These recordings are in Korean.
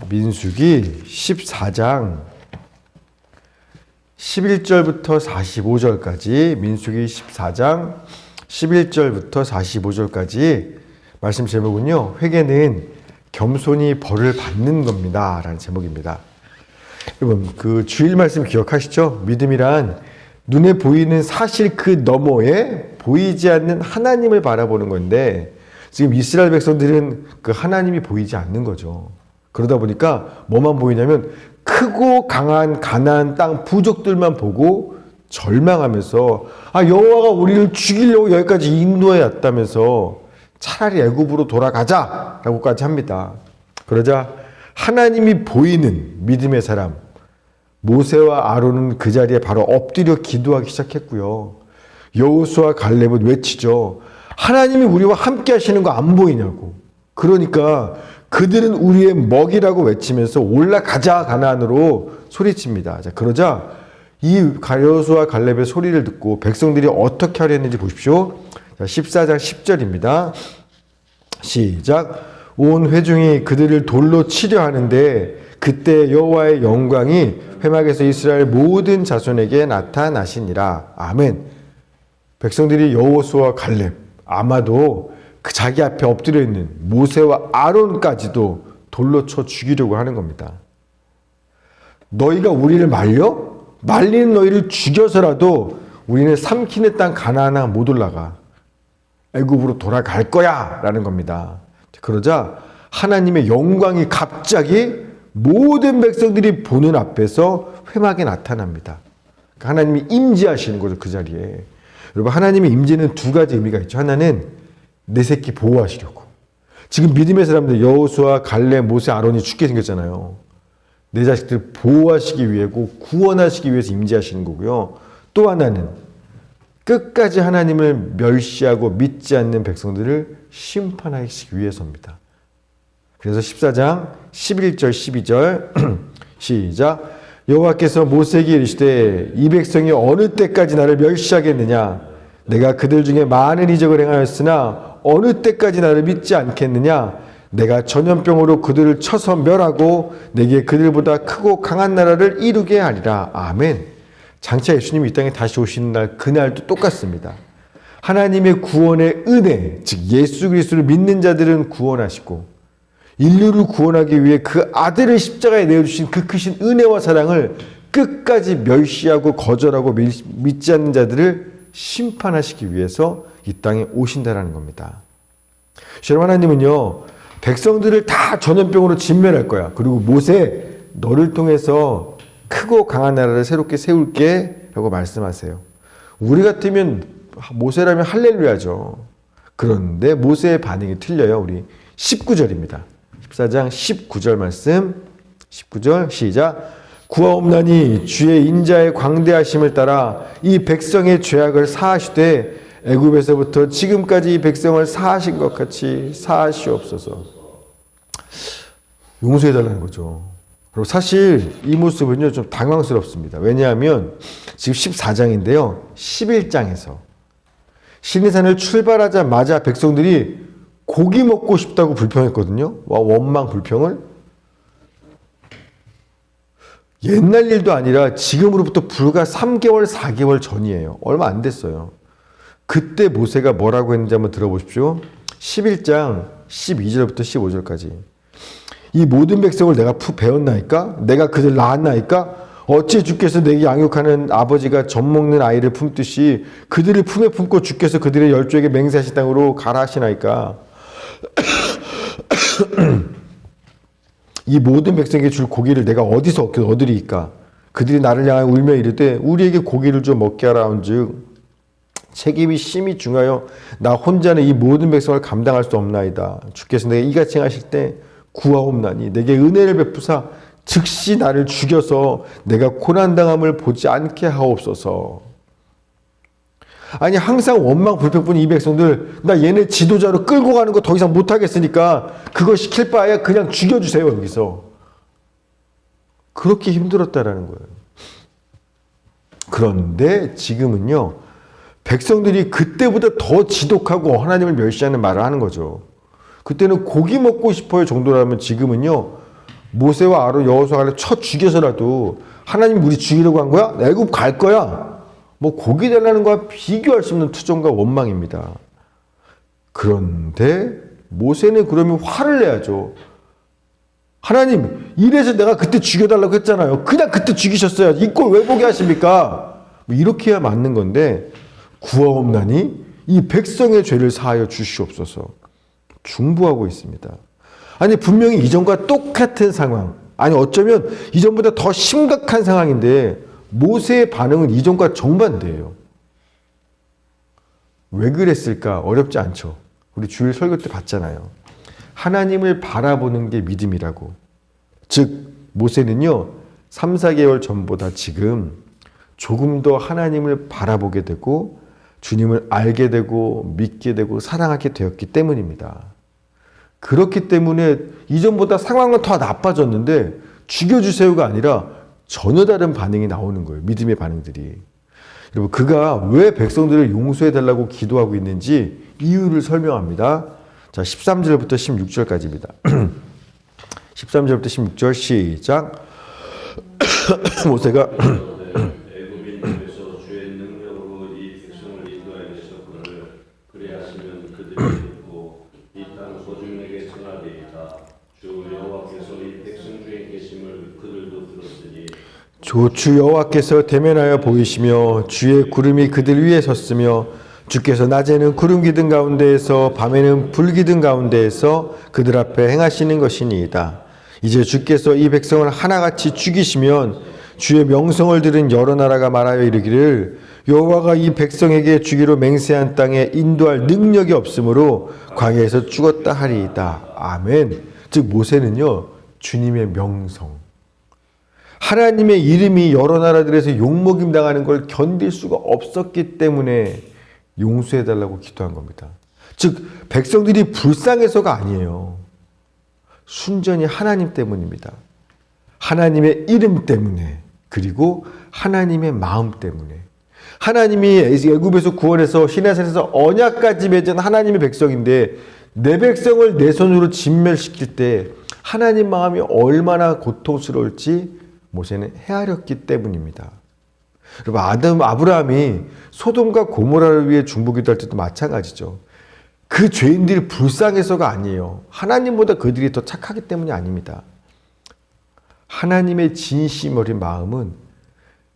민수기 14장 11절부터 45절까지 민수기 14장 11절부터 45절까지 말씀 제목은요. 회개는 겸손히 벌을 받는 겁니다 라는 제목입니다. 여러분 그 주일 말씀 기억하시죠? 믿음이란 눈에 보이는 사실 그 너머에 보이지 않는 하나님을 바라보는 건데 지금 이스라엘 백성들은 그 하나님이 보이지 않는 거죠. 그러다 보니까 뭐만 보이냐면 크고 강한 가나안 땅 부족들만 보고 절망하면서 여호와가 우리를 죽이려고 여기까지 인도해 왔다면서 차라리 애굽으로 돌아가자라고까지 합니다. 그러자 하나님이 보이는 믿음의 사람 모세와 아론은 그 자리에 바로 엎드려 기도하기 시작했고요. 여호수아 갈렙은 외치죠. 하나님이 우리와 함께 하시는 거 안 보이냐고. 그러니까 그들은 우리의 먹이라고 외치면서 올라가자 가나안으로 소리칩니다. 자, 그러자 이 여호수아 갈렙의 소리를 듣고 백성들이 어떻게 하려 했는지 보십시오. 자, 14장 10절입니다. 시작. 온 회중이 그들을 돌로 치려 하는데 그때 여호와의 영광이 회막에서 이스라엘 모든 자손에게 나타나시니라. 아멘. 백성들이 여호수아 갈렙 아마도 그 자기 앞에 엎드려 있는 모세와 아론까지도 돌로 쳐 죽이려고 하는 겁니다. 너희가 우리를 말려? 말리는 너희를 죽여서라도 우리는 삼키는 땅 가나안 못 올라가. 애굽으로 돌아갈 거야 라는 겁니다. 그러자 하나님의 영광이 갑자기 모든 백성들이 보는 앞에서 회막에 나타납니다. 그러니까 하나님이 임재하시는 거죠. 그 자리에. 여러분 하나님의 임재는 두 가지 의미가 있죠. 하나는 내 새끼 보호하시려고. 지금 믿음의 사람들 여호수아 갈렙 모세 아론이 죽게 생겼잖아요. 내 자식들 보호하시기 위해고 구원하시기 위해서 임재하시는 거고요. 또 하나는 끝까지 하나님을 멸시하고 믿지 않는 백성들을 심판하시기 위해서입니다. 그래서 14장 11절 12절 시작. 여호와께서 모세에게 이르시되 이 백성이 어느 때까지 나를 멸시하겠느냐. 내가 그들 중에 많은 이적을 행하였으나 어느 때까지 나를 믿지 않겠느냐. 내가 전염병으로 그들을 쳐서 멸하고 내게 그들보다 크고 강한 나라를 이루게 하리라. 아멘. 장차 예수님이 이 땅에 다시 오시는 날 그날도 똑같습니다. 하나님의 구원의 은혜, 즉 예수 그리스도를 믿는 자들은 구원하시고 인류를 구원하기 위해 그 아들을 십자가에 내어주신 그 크신 은혜와 사랑을 끝까지 멸시하고 거절하고 믿지 않는 자들을 심판하시기 위해서 이 땅에 오신다라는 겁니다. 여러분 하나님은요 백성들을 다 전염병으로 진멸할 거야. 그리고 모세 너를 통해서 크고 강한 나라를 새롭게 세울게 라고 말씀하세요. 우리 같으면 모세라면 할렐루야죠. 그런데 모세의 반응이 틀려요. 우리 19절입니다. 14장 19절 말씀 19절 시작. 구하옵나니 주의 인자의 광대하심을 따라 이 백성의 죄악을 사하시되 애굽에서부터 지금까지 이 백성을 사하신 것 같이 사하시옵소서. 용서해달라는 거죠. 그리고 사실 이 모습은요 좀 당황스럽습니다. 왜냐하면 지금 14장인데요 11장에서 시내산을 출발하자마자 백성들이 고기 먹고 싶다고 불평했거든요. 원망 불평을. 옛날 일도 아니라 지금으로부터 불과 3개월 4개월 전이에요. 얼마 안 됐어요. 그때 모세가 뭐라고 했는지 한번 들어보십시오. 11장 12절부터 15절까지. 이 모든 백성을 내가 배웠나이까? 내가 그들 낳았나이까? 어찌 주께서 내게 양육하는 아버지가 젖 먹는 아이를 품듯이 그들을 품에 품고 주께서 그들의 열조에게 맹세하신 땅으로 가라 하시나이까? 이 모든 백성에게 줄 고기를 내가 어디서 얻으리이까? 그들이 나를 향하여 울며 이르되 우리에게 고기를 좀 먹게 하라 한즉 책임이 심히 중하여 나 혼자는 이 모든 백성을 감당할 수 없나이다. 주께서 내게 이같이 하실 때 구하옵나니 내게 은혜를 베푸사 즉시 나를 죽여서 내가 고난당함을 보지 않게 하옵소서. 아니 항상 원망 불평뿐 이 백성들 나 얘네 지도자로 끌고 가는 거 더 이상 못하겠으니까 그거 시킬 바에 그냥 죽여주세요 여기서. 그렇게 힘들었다라는 거예요. 그런데 지금은요 백성들이 그때보다 더 지독하고 하나님을 멸시하는 말을 하는 거죠. 그때는 고기 먹고 싶어요 정도라면 지금은요 모세와 아론 여호수아를 쳐 죽여서라도 하나님 우리 죽이려고 한 거야? 애굽 갈 거야? 뭐 고기 달라는 거와 비교할 수 없는 투정과 원망입니다. 그런데 모세는 그러면 화를 내야죠. 하나님 이래서 내가 그때 죽여달라고 했잖아요. 그냥 그때 죽이셨어요. 이 꼴 왜 보게 하십니까? 뭐 이렇게 해야 맞는 건데 구하옵나니 이 백성의 죄를 사하여 주시옵소서 중보하고 있습니다. 아니 분명히 이전과 똑같은 상황, 아니 어쩌면 이전보다 더 심각한 상황인데 모세의 반응은 이전과 정반대예요. 왜 그랬을까? 어렵지 않죠. 우리 주일 설교 때 봤잖아요. 하나님을 바라보는 게 믿음이라고. 즉 모세는요 3, 4개월 전보다 지금 조금 더 하나님을 바라보게 되고 주님을 알게 되고 믿게 되고 사랑하게 되었기 때문입니다. 그렇기 때문에 이전보다 상황은 더 나빠졌는데 죽여주세요가 아니라 전혀 다른 반응이 나오는 거예요. 믿음의 반응들이. 여러분 그가 왜 백성들을 용서해달라고 기도하고 있는지 이유를 설명합니다. 자 13절부터 16절까지입니다. 13절부터 16절 시작. 모세가 주 여호와께서 대면하여 보이시며 주의 구름이 그들 위에 섰으며 주께서 낮에는 구름 기둥 가운데에서 밤에는 불 기둥 가운데에서 그들 앞에 행하시는 것이니이다. 이제 주께서 이 백성을 하나같이 죽이시면 주의 명성을 들은 여러 나라가 말하여 이르기를 여호와가 이 백성에게 주기로 맹세한 땅에 인도할 능력이 없으므로 광야에서 죽었다 하리이다. 아멘. 즉 모세는요 주님의 명성, 하나님의 이름이 여러 나라들에서 욕먹임 당하는 걸 견딜 수가 없었기 때문에 용서해달라고 기도한 겁니다. 즉 백성들이 불쌍해서가 아니에요. 순전히 하나님 때문입니다. 하나님의 이름 때문에, 그리고 하나님의 마음 때문에. 하나님이 애굽에서 구원해서 시내산에서 언약까지 맺은 하나님의 백성인데 내 백성을 내 손으로 진멸시킬 때 하나님 마음이 얼마나 고통스러울지 모세는 헤아렸기 때문입니다. 여러분 아브라함이 소돔과 고모라를 위해 중보기도할 때도 마찬가지죠. 그 죄인들이 불쌍해서가 아니에요. 하나님보다 그들이 더 착하기 때문이 아닙니다. 하나님의 진심 어린 마음은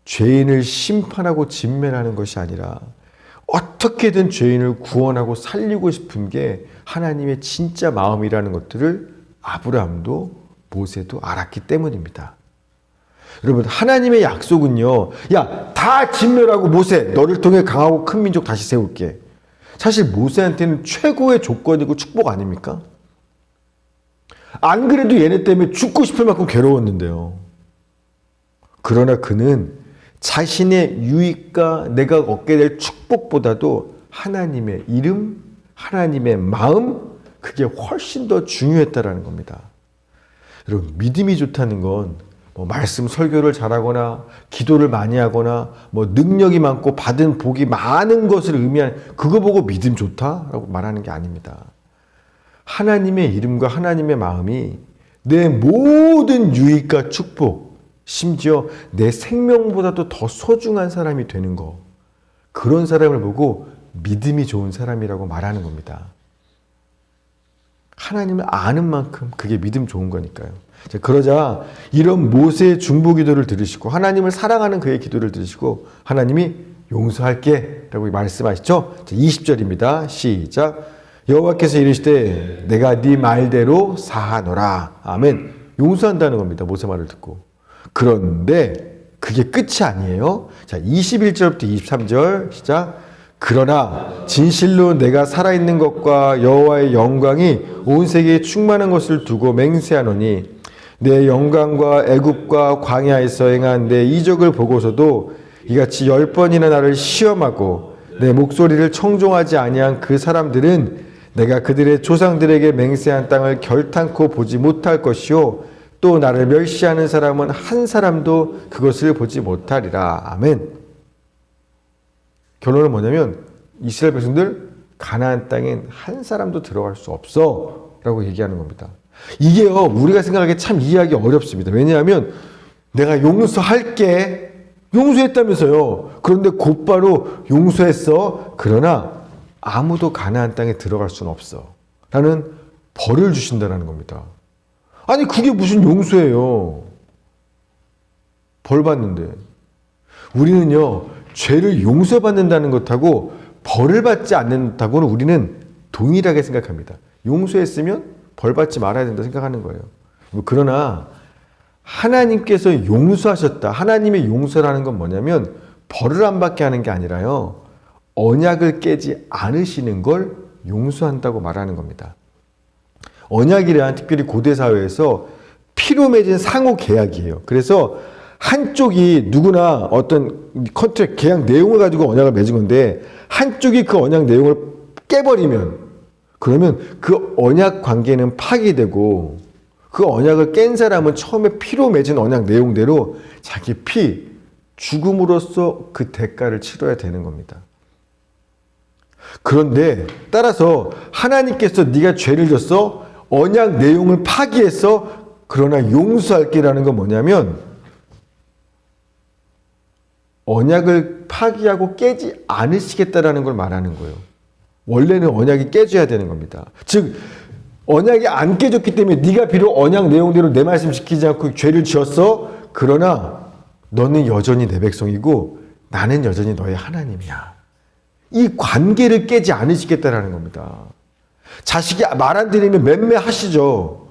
죄인을 심판하고 진멸하는 것이 아니라 어떻게든 죄인을 구원하고 살리고 싶은 게 하나님의 진짜 마음이라는 것들을 아브라함도 모세도 알았기 때문입니다. 여러분 하나님의 약속은요, 야, 다 진멸하고 모세 너를 통해 강하고 큰 민족 다시 세울게. 사실 모세한테는 최고의 조건이고 축복 아닙니까? 안 그래도 얘네 때문에 죽고 싶을 만큼 괴로웠는데요. 그러나 그는 자신의 유익과 내가 얻게 될 축복보다도 하나님의 이름, 하나님의 마음, 그게 훨씬 더 중요했다라는 겁니다. 여러분 믿음이 좋다는 건 뭐 말씀 설교를 잘하거나 기도를 많이 하거나 뭐 능력이 많고 받은 복이 많은 것을 의미하는, 그거 보고 믿음 좋다라고 말하는 게 아닙니다. 하나님의 이름과 하나님의 마음이 내 모든 유익과 축복, 심지어 내 생명보다도 더 소중한 사람이 되는 거, 그런 사람을 보고 믿음이 좋은 사람이라고 말하는 겁니다. 하나님을 아는 만큼 그게 믿음 좋은 거니까요. 자, 그러자 이런 모세의 중보기도를 들으시고 하나님을 사랑하는 그의 기도를 들으시고 하나님이 용서할게 라고 말씀하시죠. 자, 20절입니다. 시작. 여호와께서 이르시되 내가 네 말대로 사하노라. 아멘. 용서한다는 겁니다. 모세 말을 듣고. 그런데 그게 끝이 아니에요. 자, 21절부터 23절 시작. 그러나 진실로 내가 살아있는 것과 여호와의 영광이 온 세계에 충만한 것을 두고 맹세하노니 내 영광과 애굽과 광야에서 행한 내 이적을 보고서도 이같이 10번이나 나를 시험하고 내 목소리를 청종하지 아니한 그 사람들은 내가 그들의 조상들에게 맹세한 땅을 결탄코 보지 못할 것이요 또 나를 멸시하는 사람은 한 사람도 그것을 보지 못하리라. 아멘. 결론은 뭐냐면 이스라엘 백성들 가나안 땅엔 한 사람도 들어갈 수 없어 라고 얘기하는 겁니다. 이게요, 우리가 생각하기에 참 이해하기 어렵습니다. 왜냐하면 내가 용서할게. 용서했다면서요. 그런데 곧바로 용서했어. 그러나 아무도 가나안 땅에 들어갈 수는 없어. 라는 벌을 주신다는 겁니다. 아니 그게 무슨 용서예요. 벌 받는데. 우리는요, 죄를 용서받는다는 것하고 벌을 받지 않는다고는 우리는 동일하게 생각합니다. 용서했으면 벌 받지 말아야 된다 생각하는 거예요. 그러나 하나님께서 용서하셨다. 하나님의 용서라는 건 뭐냐면 벌을 안 받게 하는 게 아니라요, 언약을 깨지 않으시는 걸 용서한다고 말하는 겁니다. 언약이란 특별히 고대 사회에서 피로 맺은 상호 계약이에요. 그래서 한쪽이 누구나 어떤 컨트랙 계약 내용을 가지고 언약을 맺은 건데 한쪽이 그 언약 내용을 깨버리면 그러면 그 언약 관계는 파기되고 그 언약을 깬 사람은 처음에 피로 맺은 언약 내용대로 자기 피, 죽음으로써 그 대가를 치러야 되는 겁니다. 그런데 따라서 하나님께서 네가 죄를 졌어, 언약 내용을 파기했어, 그러나 용서할게라는 건 뭐냐면 언약을 파기하고 깨지 않으시겠다라는 걸 말하는 거예요. 원래는 언약이 깨져야 되는 겁니다. 즉 언약이 안 깨졌기 때문에 네가 비록 언약 내용대로 내 말씀 지키지 않고 죄를 지었어. 그러나 너는 여전히 내 백성이고 나는 여전히 너의 하나님이야. 이 관계를 깨지 않으시겠다라는 겁니다. 자식이 말 안 들으면 맴매하시죠.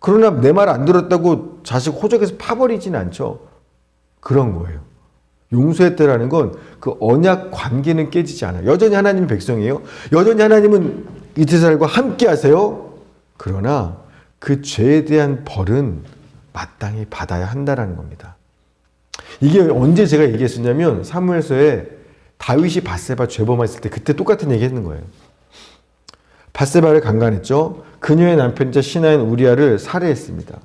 그러나 내 말 안 들었다고 자식 호적에서 파버리지는 않죠. 그런 거예요. 용서했다라는 건 그 언약 관계는 깨지지 않아요. 여전히 하나님의 백성이에요. 여전히 하나님은 이스라엘과 함께 하세요. 그러나 그 죄에 대한 벌은 마땅히 받아야 한다라는 겁니다. 이게 언제 제가 얘기했었냐면 사무엘서에 다윗이 밧세바 죄범했을 때 그때 똑같은 얘기 했는 거예요. 밧세바를 강간했죠. 그녀의 남편이자 신하인 우리아를 살해했습니다.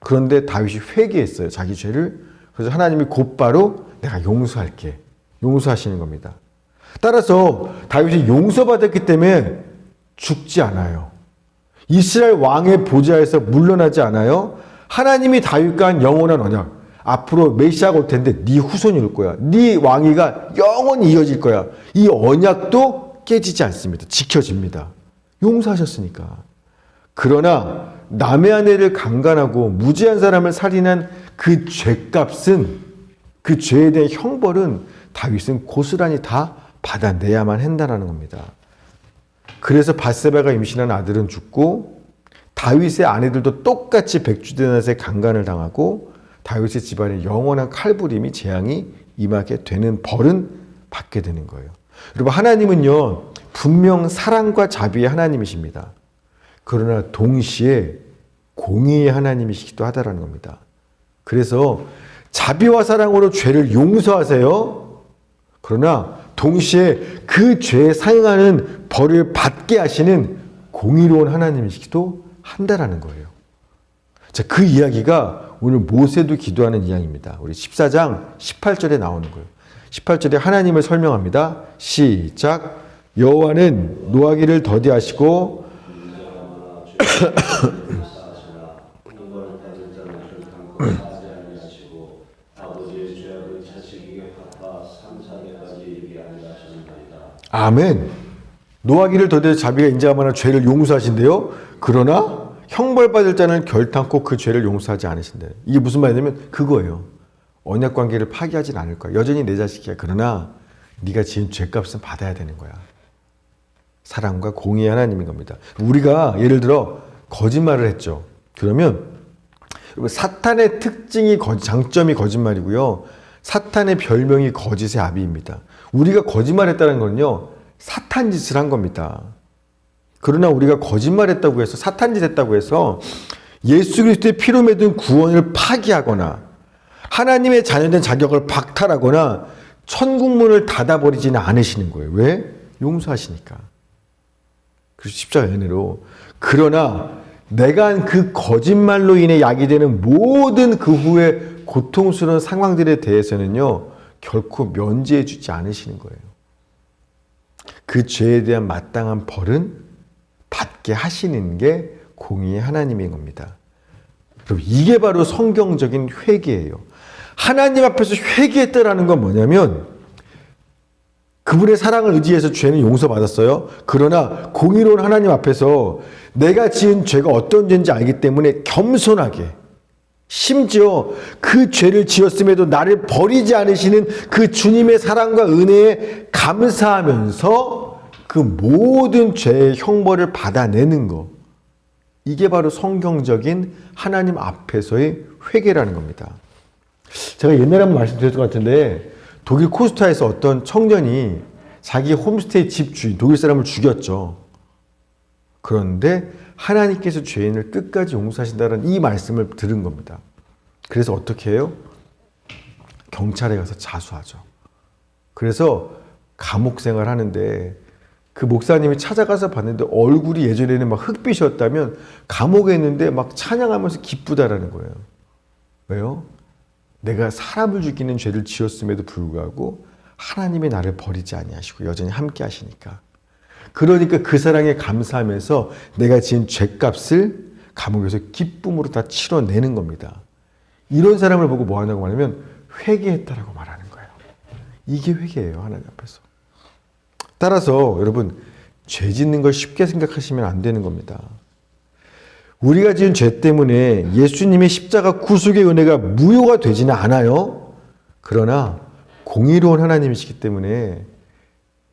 그런데 다윗이 회개했어요. 자기 죄를. 그래서 하나님이 곧바로 내가 용서할게. 용서하시는 겁니다. 따라서 다윗이 용서받았기 때문에 죽지 않아요. 이스라엘 왕의 보좌에서 물러나지 않아요. 하나님이 다윗과 한 영원한 언약. 앞으로 메시아가 올 텐데 네 후손이 올 거야. 네 왕위가 영원히 이어질 거야. 이 언약도 깨지지 않습니다. 지켜집니다. 용서하셨으니까. 그러나 남의 아내를 강간하고 무지한 사람을 살인한 그 죄값은, 그 죄에 대한 형벌은 다윗은 고스란히 다 받아내야만 한다는 겁니다. 그래서 밧세바가 임신한 아들은 죽고 다윗의 아내들도 똑같이 백주대낮에 강간을 당하고 다윗의 집안에 영원한 칼부림이 재앙이 임하게 되는 벌은 받게 되는 거예요. 여러분, 하나님은요 분명 사랑과 자비의 하나님이십니다. 그러나 동시에 공의의 하나님이시기도 하다라는 겁니다. 그래서 자비와 사랑으로 죄를 용서하세요. 그러나 동시에 그 죄에 상응하는 벌을 받게 하시는 공의로운 하나님이시기도 한다라는 거예요. 자, 그 이야기가 오늘 모세도 기도하는 이야기입니다. 우리 14장 18절에 나오는 거예요. 18절에 하나님을 설명합니다. 시작. 여호와는 노하기를 더디하시고 아멘. 노하기를 더디하시고 자비가 인자하거나 죄를 용서하신대요. 그러나 형벌받을 자는 결탄코 그 죄를 용서하지 않으신대요. 이게 무슨 말이냐면 그거예요. 언약관계를 파기하진 않을 거야. 여전히 내 자식이야. 그러나 네가 지은 죄값은 받아야 되는 거야. 사랑과 공의의 하나님인 겁니다. 우리가 예를 들어 거짓말을 했죠. 그러면 사탄의 특징이 장점이 거짓말이고요. 사탄의 별명이 거짓의 아비입니다. 우리가 거짓말했다는 건요, 사탄 짓을 한 겁니다. 그러나 우리가 거짓말했다고 해서 사탄 짓 했다고 해서 예수 그리스도의 피로 맺은 구원을 파기하거나 하나님의 자녀된 자격을 박탈하거나 천국문을 닫아버리지는 않으시는 거예요. 왜? 용서하시니까. 그래서 십자가 은혜로. 그러나 내가 한 그 거짓말로 인해 야기되는 모든 그 후에 고통스러운 상황들에 대해서는요, 결코 면제해 주지 않으시는 거예요. 그 죄에 대한 마땅한 벌은 받게 하시는 게 공의의 하나님인 겁니다. 그럼 이게 바로 성경적인 회개예요. 하나님 앞에서 회개했다라는 건 뭐냐면 그분의 사랑을 의지해서 죄는 용서받았어요. 그러나 공의로운 하나님 앞에서 내가 지은 죄가 어떤 죄인지 알기 때문에 겸손하게, 심지어 그 죄를 지었음에도 나를 버리지 않으시는 그 주님의 사랑과 은혜에 감사하면서 그 모든 죄의 형벌을 받아내는 것. 이게 바로 성경적인 하나님 앞에서의 회개라는 겁니다. 제가 옛날에 한번 말씀드렸던 것 같은데 독일 코스타에서 어떤 청년이 자기 홈스테이 집 주인, 독일 사람을 죽였죠. 그런데 하나님께서 죄인을 끝까지 용서하신다는 이 말씀을 들은 겁니다. 그래서 어떻게 해요? 경찰에 가서 자수하죠. 그래서 감옥 생활 하는데 그 목사님이 찾아가서 봤는데 얼굴이 예전에는 막 흑빛이었다면 감옥에 있는데 막 찬양하면서 기쁘다라는 거예요. 왜요? 내가 사람을 죽이는 죄를 지었음에도 불구하고 하나님이 나를 버리지 아니하시고 여전히 함께 하시니까. 그러니까 그 사랑에 감사하면서 내가 지은 죄값을 감옥에서 기쁨으로 다 치러내는 겁니다. 이런 사람을 보고 뭐 하냐고 말하면 회개했다라고 말하는 거예요. 이게 회개예요, 하나님 앞에서. 따라서 여러분, 죄 짓는 걸 쉽게 생각하시면 안 되는 겁니다. 우리가 지은 죄 때문에 예수님의 십자가 구속의 은혜가 무효가 되지는 않아요. 그러나 공의로운 하나님이시기 때문에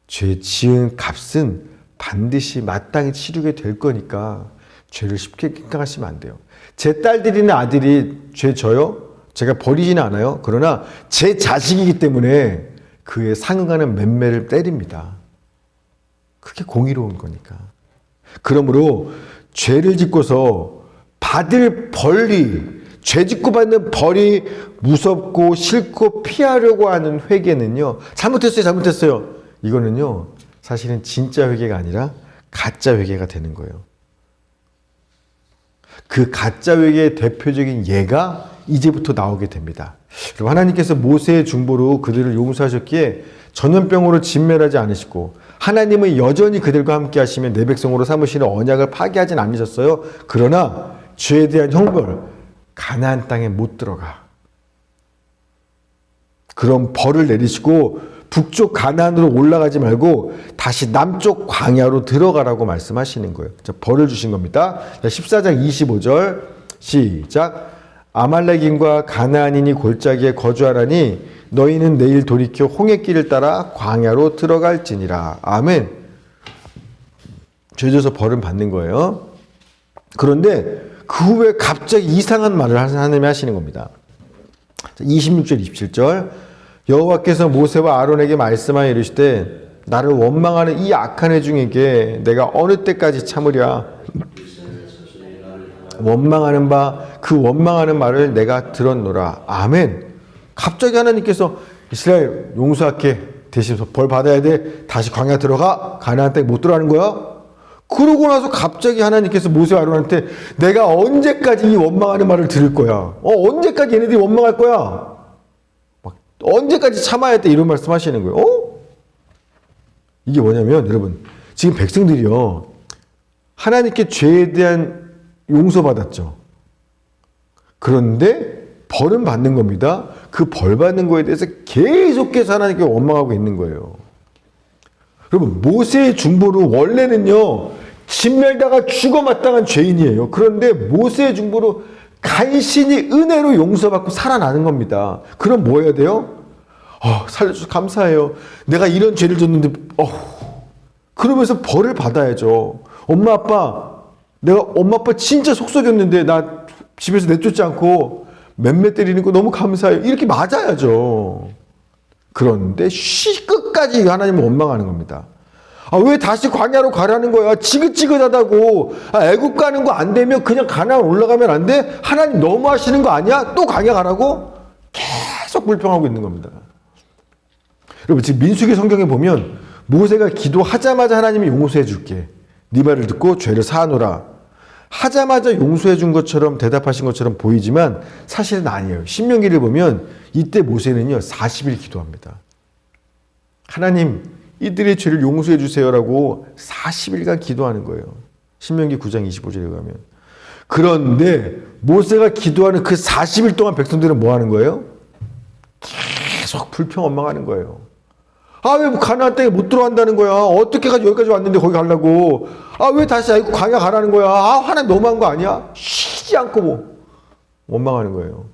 죄 지은 값은 반드시 마땅히 치르게 될 거니까 죄를 쉽게 생각하시면 안 돼요. 제 딸들이나 아들이 죄 져요? 제가 버리지는 않아요. 그러나 제 자식이기 때문에 그에 상응하는 맴매를 때립니다. 그게 공의로운 거니까. 그러므로 죄를 짓고서 받을 벌이, 죄 짓고 받는 벌이 무섭고 싫고 피하려고 하는 회개는요, 잘못했어요. 이거는요, 사실은 진짜 회개가 아니라 가짜 회개가 되는 거예요. 그 가짜 회개의 대표적인 예가 이제부터 나오게 됩니다. 그리고 하나님께서 모세의 중보로 그들을 용서하셨기에 전염병으로 진멸하지 않으시고 하나님은 여전히 그들과 함께 하시며 내 백성으로 삼으시는 언약을 파기하진 않으셨어요. 그러나 죄에 대한 형벌, 가나안 땅에 못 들어가. 그런 벌을 내리시고 북쪽 가나안으로 올라가지 말고 다시 남쪽 광야로 들어가라고 말씀하시는 거예요. 자, 벌을 주신 겁니다. 14장 25절 시작. 아말렉인과 가나안인이 골짜기에 거주하라니 너희는 내일 돌이켜 홍해길을 따라 광야로 들어갈지니라. 아멘. 죄 져서 벌은 받는 거예요. 그런데 그 후에 갑자기 이상한 말을 하나님이 하시는 겁니다. 26절 27절 여호와께서 모세와 아론에게 말씀하여 이르시되 나를 원망하는 이 악한 애 중에게 내가 어느 때까지 참으랴. 원망하는 그 원망하는 말을 내가 들었노라. 아멘. 갑자기 하나님께서 이스라엘 용서할게. 대신 벌 받아야 돼. 다시 광야 들어가. 가나안 땅에 못 들어가는 거야. 그러고 나서 갑자기 하나님께서 모세와 아론한테 내가 언제까지 이 원망하는 말을 들을 거야. 언제까지 얘네들이 원망할 거야. 막 언제까지 참아야 돼. 이런 말씀 하시는 거예요. 이게 뭐냐면 여러분, 지금 백성들이요, 하나님께 죄에 대한 용서받았죠. 그런데 벌은 받는 겁니다. 그 벌 받는 거에 대해서 계속해서 하나님께 원망하고 있는 거예요. 여러분, 모세의 중보로 원래는요, 진멸다가 죽어 마땅한 죄인이에요. 그런데 모세의 중보로 간신히 은혜로 용서받고 살아나는 겁니다. 그럼 뭐 해야 돼요? 살려줘서 감사해요. 내가 이런 죄를 졌는데, 그러면서 벌을 받아야죠. 엄마, 아빠 진짜 속 썩였는데 나 집에서 내쫓지 않고 맴매 때리는 거 너무 감사해요. 이렇게 맞아야죠. 그런데 끝까지 하나님을 원망하는 겁니다. 왜 다시 광야로 가라는 거야? 지긋지긋하다고. 애국 가는 거 안 되면 그냥 가나안 올라가면 안 돼? 하나님 너무 하시는 거 아니야? 또 광야 가라고? 계속 불평하고 있는 겁니다. 여러분, 지금 민수기 성경에 보면 모세가 기도하자마자 하나님이 용서해 줄게. 네 말을 듣고 죄를 사하노라. 하자마자 용서해 준 것처럼 대답하신 것처럼 보이지만 사실은 아니에요. 신명기를 보면 이때 모세는요 40일 기도합니다. 하나님, 이들의 죄를 용서해 주세요라고 40일간 기도하는 거예요. 신명기 9장 25절에 가면. 그런데 모세가 기도하는 그 40일 동안 백성들은 뭐 하는 거예요? 계속 불평원망하는 거예요. 아, 왜 가나안 땅에 못 들어간다는 거야? 어떻게 가지고 여기까지 왔는데 거기 가려고? 아, 왜 다시 광야 가라는 거야? 아, 하나님 너무한 거 아니야? 쉬지 않고 뭐 원망하는 거예요.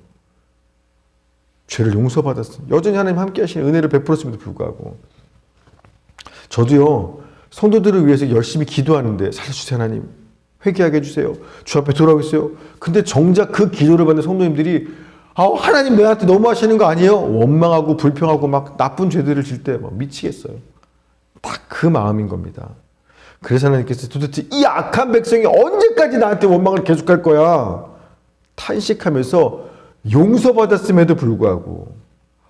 죄를 용서받았어. 여전히 하나님 함께 하시는 은혜를 베풀었음에도 불구하고. 저도요, 성도들을 위해서 열심히 기도하는데 살려주세요 하나님. 회개하게 해주세요. 주 앞에 돌아오겠어요. 근데 정작 그 기도를 받는 성도님들이 하나님 내한테 너무 하시는 거 아니에요? 원망하고 불평하고 막 나쁜 죄들을 질 때 막 미치겠어요. 딱 그 마음인 겁니다. 그래서 하나님께서 도대체 이 악한 백성이 언제까지 나한테 원망을 계속할 거야? 탄식하면서 용서받았음에도 불구하고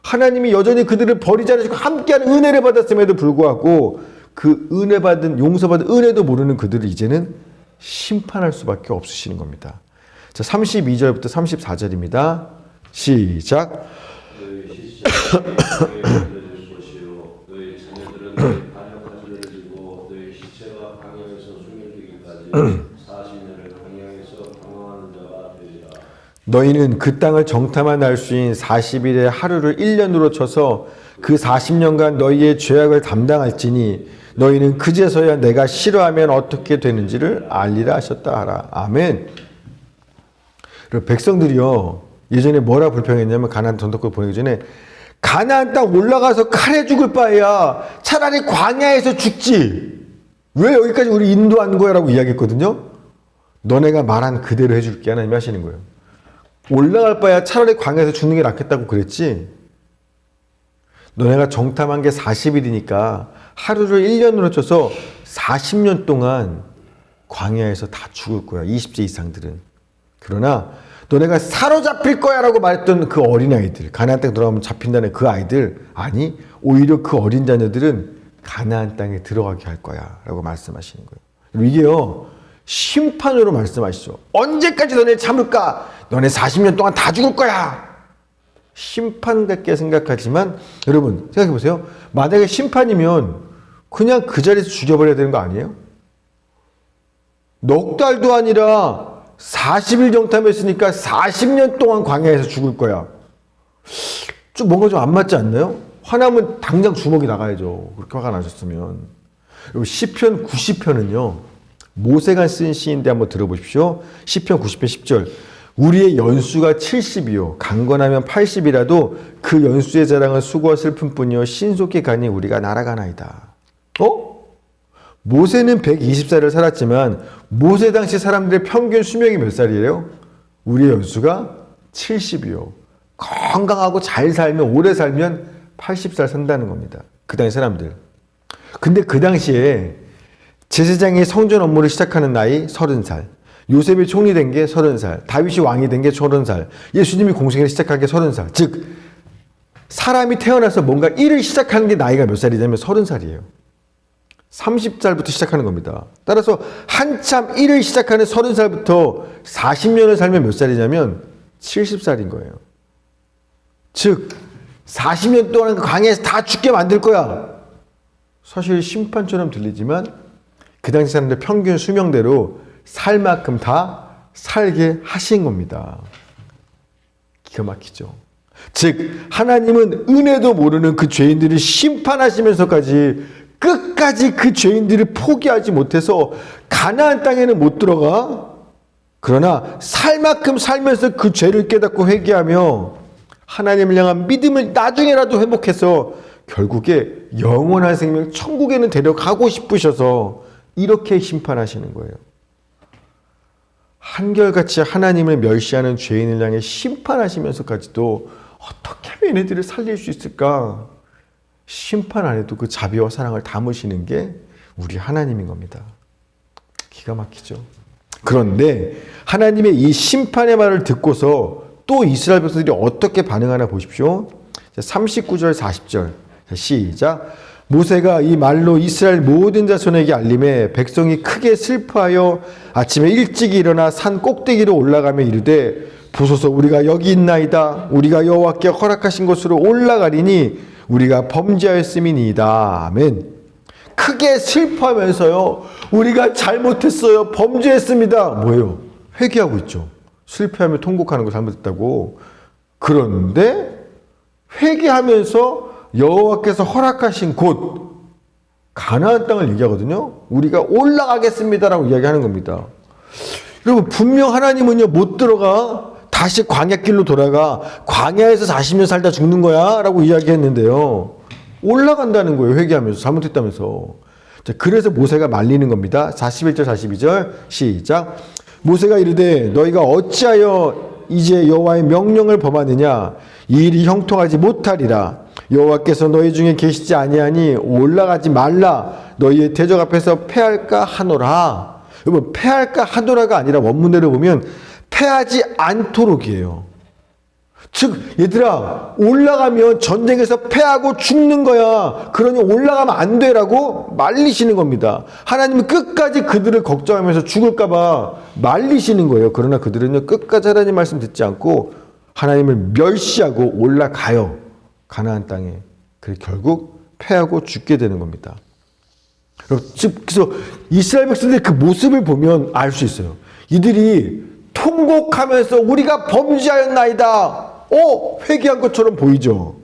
하나님이 여전히 그들을 버리지 않으시고 함께하는 은혜를 받았음에도 불구하고 그 은혜 받은 용서받은 은혜도 모르는 그들을 이제는 심판할 수밖에 없으시는 겁니다. 자, 32절부터 34절입니다. 시작. 너희 시체가 너희 것이요 너희 자녀들은 너희 반역한 죄를 지고 너희 시체가 광야에서 소멸되기까지 40년을 광야에서 방황하는 자가 되리라. 너희는 그 땅을 정탐한 날 수인 40일의 하루를 1년으로 쳐서 그 40년간 너희의 죄악을 담당할지니 너희는 그제서야 내가 싫어하면 어떻게 되는지를 알리라 하셨다 하라. 아멘. 그리고 백성들이요, 예전에 뭐라 불평했냐면 가나안 전독국 보내기 전에 가나안 땅 올라가서 칼에 죽을 바에야 차라리 광야에서 죽지. 왜 여기까지 우리 인도한 거야? 라고 이야기했거든요. 너네가 말한 그대로 해줄게. 하나님이 하시는 거예요. 올라갈 바에야 차라리 광야에서 죽는 게 낫겠다고 그랬지. 너네가 정탐한 게 40일이니까 하루를 1년으로 쳐서 40년 동안 광야에서 다 죽을 거야. 20세 이상들은. 그러나 너네가 사로잡힐 거야 라고 말했던 그 어린아이들, 가나안 땅에 들어가면 잡힌다는 그 아이들, 아니 오히려 그 어린 자녀들은 가나안 땅에 들어가게 할 거야 라고 말씀하시는 거예요. 이게요, 심판으로 말씀하시죠. 언제까지 너네 참을까? 너네 40년 동안 다 죽을 거야. 심판 같게 생각하지만 여러분 생각해 보세요. 만약에 심판이면 그냥 그 자리에서 죽여버려야 되는 거 아니에요? 넉 달도 아니라 40일 정탐했으니까 40년 동안 광야에서 죽을 거야. 좀 뭔가 좀 안 맞지 않나요? 화나면 당장 주먹이 나가야죠. 그렇게 화가 나셨으면. 그리고 시편 90편은요. 모세가 쓴 시인데 한번 들어보십시오. 시편 90편 10절. 우리의 연수가 70이요. 강건하면 80이라도 그 연수의 자랑은 수고와 슬픔뿐이요. 신속히 가니 우리가 날아가나이다. 모세는 120살을 살았지만 모세 당시 사람들의 평균 수명이 몇 살이에요? 우리의 연수가 70이요. 건강하고 잘 살면, 오래 살면 80살 산다는 겁니다. 그 당시 사람들. 근데 그 당시에 제사장이 성전 업무를 시작하는 나이 30살, 요셉이 총리 된 게 30살, 다윗이 왕이 된 게 30살, 예수님이 공생애를 시작한 게 30살. 즉 사람이 태어나서 뭔가 일을 시작하는 게 나이가 몇 살이냐면 30살이에요. 30살부터 시작하는 겁니다. 따라서 한참 일을 시작하는 30살부터 40년을 살면 몇 살이냐면 70살인 거예요. 즉 40년 동안 광야에서 다 죽게 만들 거야. 사실 심판처럼 들리지만 그 당시 사람들 평균 수명대로 살 만큼 다 살게 하신 겁니다. 기가 막히죠. 즉 하나님은 은혜도 모르는 그 죄인들을 심판하시면서까지 끝까지 그 죄인들을 포기하지 못해서 가나안 땅에는 못 들어가. 그러나 살 만큼 살면서 그 죄를 깨닫고 회개하며 하나님을 향한 믿음을 나중에라도 회복해서 결국에 영원한 생명 천국에는 데려가고 싶으셔서 이렇게 심판하시는 거예요. 한결같이 하나님을 멸시하는 죄인을 향해 심판하시면서까지도 어떻게 하면 얘네들을 살릴 수 있을까? 심판 안에도 그 자비와 사랑을 담으시는 게 우리 하나님인 겁니다. 기가 막히죠. 그런데 하나님의 이 심판의 말을 듣고서 또 이스라엘 백성들이 어떻게 반응하나 보십시오. 39절 40절 시작. 모세가 이 말로 이스라엘 모든 자손에게 알림해 백성이 크게 슬퍼하여 아침에 일찍 일어나 산 꼭대기로 올라가며 이르되 보소서 우리가 여기 있나이다. 우리가 여호와께 허락하신 곳으로 올라가리니 우리가 범죄하였음이니이다. 아멘. 크게 슬퍼하면서요. 우리가 잘못했어요. 범죄했습니다. 뭐예요? 회개하고 있죠. 실패하며 통곡하는 거 잘못했다고. 그런데 회개하면서 여호와께서 허락하신 곳 가나안 땅을 얘기하거든요. 우리가 올라가겠습니다라고 이야기하는 겁니다. 여러분 분명 하나님은요 못 들어가. 다시 광야길로 돌아가. 광야에서 40년 살다 죽는 거야 라고 이야기했는데요. 올라간다는 거예요. 회개하면서 잘못했다면서. 자, 그래서 모세가 말리는 겁니다. 41절 42절 시작. 모세가 이르되 너희가 어찌하여 이제 여호와의 명령을 범하느냐. 이 일이 형통하지 못하리라. 여호와께서 너희 중에 계시지 아니하니 올라가지 말라. 너희의 대적 앞에서 패할까 하노라. 여러분 패할까 하노라가 아니라 원문대로 보면 패하지 않도록이에요. 즉 얘들아 올라가면 전쟁에서 패하고 죽는 거야. 그러니 올라가면 안 되라고 말리시는 겁니다. 하나님은 끝까지 그들을 걱정하면서 죽을까 봐 말리시는 거예요. 그러나 그들은요 끝까지 하나님 말씀 듣지 않고 하나님을 멸시하고 올라가요. 가나안 땅에. 그래서 결국 패하고 죽게 되는 겁니다. 그래서 이스라엘 백성들의 그 모습을 보면 알 수 있어요. 이들이 통곡하면서 우리가 범죄하였나이다. 회개한 것처럼 보이죠.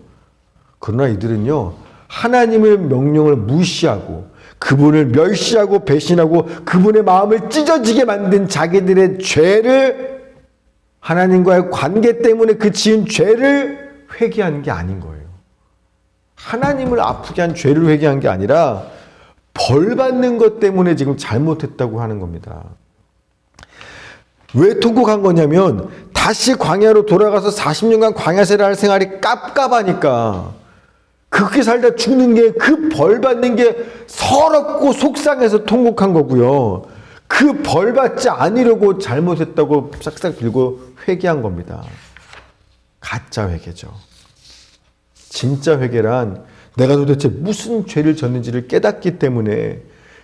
그러나 이들은요 하나님의 명령을 무시하고 그분을 멸시하고 배신하고 그분의 마음을 찢어지게 만든 자기들의 죄를, 하나님과의 관계 때문에 그 지은 죄를 회개하는 게 아닌 거예요. 하나님을 아프게 한 죄를 회개한 게 아니라 벌 받는 것 때문에 지금 잘못했다고 하는 겁니다. 왜 통곡한 거냐면 다시 광야로 돌아가서 40년간 광야생활 할 생활이 깝깝하니까, 그렇게 살다 죽는 게, 그 벌 받는 게 서럽고 속상해서 통곡한 거고요. 그 벌 받지 않으려고 잘못했다고 싹싹 빌고 회개한 겁니다. 가짜 회개죠. 진짜 회개란 내가 도대체 무슨 죄를 졌는지를 깨닫기 때문에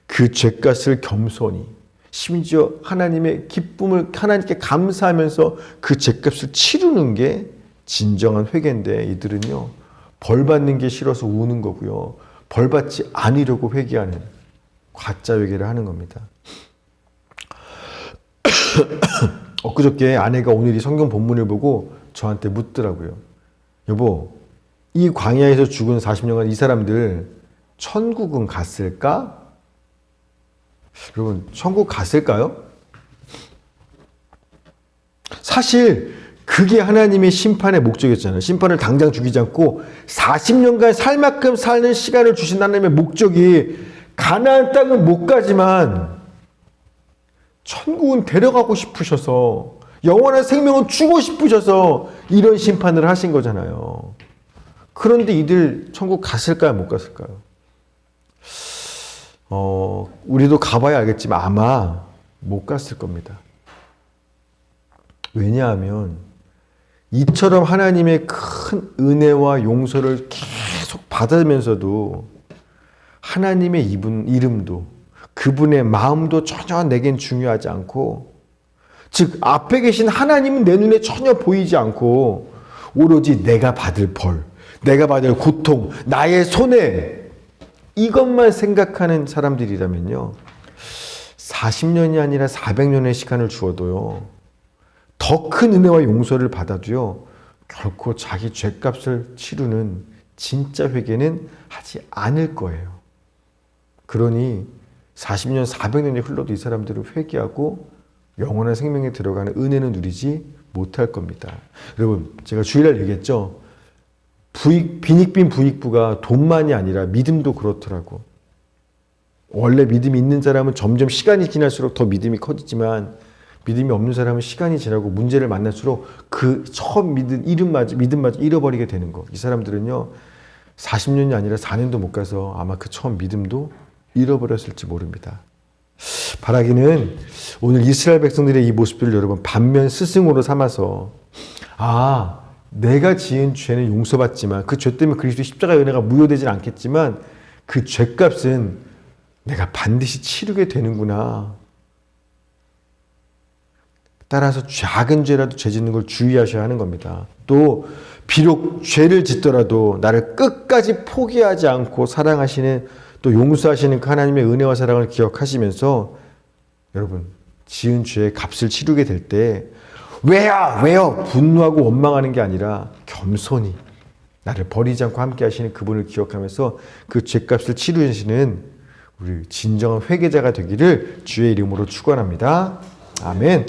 그 죄값을 겸손히, 심지어 하나님의 기쁨을 하나님께 감사하면서 그 죄값을 치르는 게 진정한 회개인데, 이들은요 벌 받는 게 싫어서 우는 거고요, 벌 받지 않으려고 회개하는 가짜 회개를 하는 겁니다. 엊그저께 아내가 오늘 이 성경 본문을 보고 저한테 묻더라고요. 여보, 이 광야에서 죽은 40년간 이 사람들 천국은 갔을까? 여러분, 천국 갔을까요? 사실 그게 하나님의 심판의 목적이었잖아요. 심판을 당장 죽이지 않고 40년간 살 만큼 사는 시간을 주신 하나님의 목적이, 가나안 땅은 못 가지만 천국은 데려가고 싶으셔서, 영원한 생명은 주고 싶으셔서 이런 심판을 하신 거잖아요. 그런데 이들 천국 갔을까요? 못 갔을까요? 우리도 가봐야 알겠지만 아마 못 갔을 겁니다. 왜냐하면 이처럼 하나님의 큰 은혜와 용서를 계속 받으면서도 하나님의 이름도, 그분의 마음도 전혀 내겐 중요하지 않고, 즉 앞에 계신 하나님은 내 눈에 전혀 보이지 않고 오로지 내가 받을 벌, 내가 받을 고통, 나의 손해, 이것만 생각하는 사람들이라면요 40년이 아니라 400년의 시간을 주어도요, 더 큰 은혜와 용서를 받아도요 결코 자기 죄값을 치르는 진짜 회개는 하지 않을 거예요. 그러니 40년, 400년이 흘러도 이 사람들은 회개하고 영원한 생명에 들어가는 은혜는 누리지 못할 겁니다. 여러분, 제가 주일날 얘기했죠. 빈익빈 부익부가 돈만이 아니라 믿음도 그렇더라고. 원래 믿음이 있는 사람은 점점 시간이 지날수록 더 믿음이 커지지만, 믿음이 없는 사람은 시간이 지나고 문제를 만날수록 그 처음 믿음마저 잃어버리게 되는 거. 이 사람들은요 40년이 아니라 4년도 못 가서 아마 그 처음 믿음도 잃어버렸을지 모릅니다. 바라기는 오늘 이스라엘 백성들의 이 모습들을 여러분 반면 스승으로 삼아서, 내가 지은 죄는 용서받지만, 그 죄 때문에 그리스도의 십자가의 은혜가 무효되진 않겠지만 그 죄값은 내가 반드시 치르게 되는구나. 따라서 작은 죄라도 죄 짓는 걸 주의하셔야 하는 겁니다. 또 비록 죄를 짓더라도 나를 끝까지 포기하지 않고 사랑하시는 또 용서하시는 그 하나님의 은혜와 사랑을 기억하시면서 여러분 지은 죄의 값을 치르게 될 때 왜요 분노하고 원망하는 게 아니라 겸손히 나를 버리지 않고 함께 하시는 그분을 기억하면서 그 죄값을 치르시는 우리 진정한 회개자가 되기를 주의 이름으로 축원합니다. 아멘.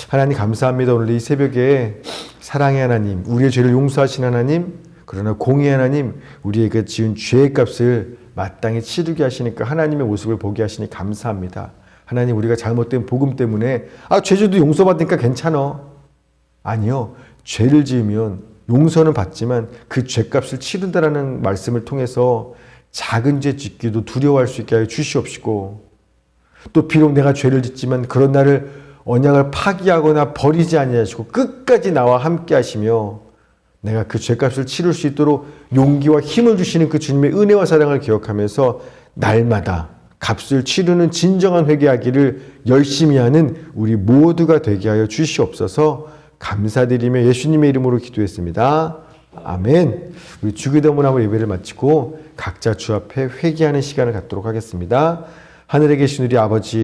하나님 감사합니다. 오늘 이 새벽에 사랑의 하나님, 우리의 죄를 용서하신 하나님, 그러나 공의의 하나님, 우리에게 지은 죄의 값을 마땅히 치르게 하시니까 하나님의 모습을 보게 하시니 감사합니다. 하나님, 우리가 잘못된 복음 때문에 죄도 용서받으니까 괜찮아. 아니요. 죄를 지으면 용서는 받지만 그 죄값을 치른다라는 말씀을 통해서 작은 죄 짓기도 두려워할 수 있게 하여 주시옵시고, 또 비록 내가 죄를 짓지만 그런 나를 언약을 파기하거나 버리지 아니하시고 끝까지 나와 함께 하시며 내가 그 죄값을 치를 수 있도록 용기와 힘을 주시는 그 주님의 은혜와 사랑을 기억하면서 날마다 값을 치르는 진정한 회개하기를 열심히 하는 우리 모두가 되게 하여 주시옵소서. 감사드리며 예수님의 이름으로 기도했습니다. 아멘. 우리 주기도문하고 예배를 마치고 각자 주 앞에 회개하는 시간을 갖도록 하겠습니다. 하늘에 계신 우리 아버지,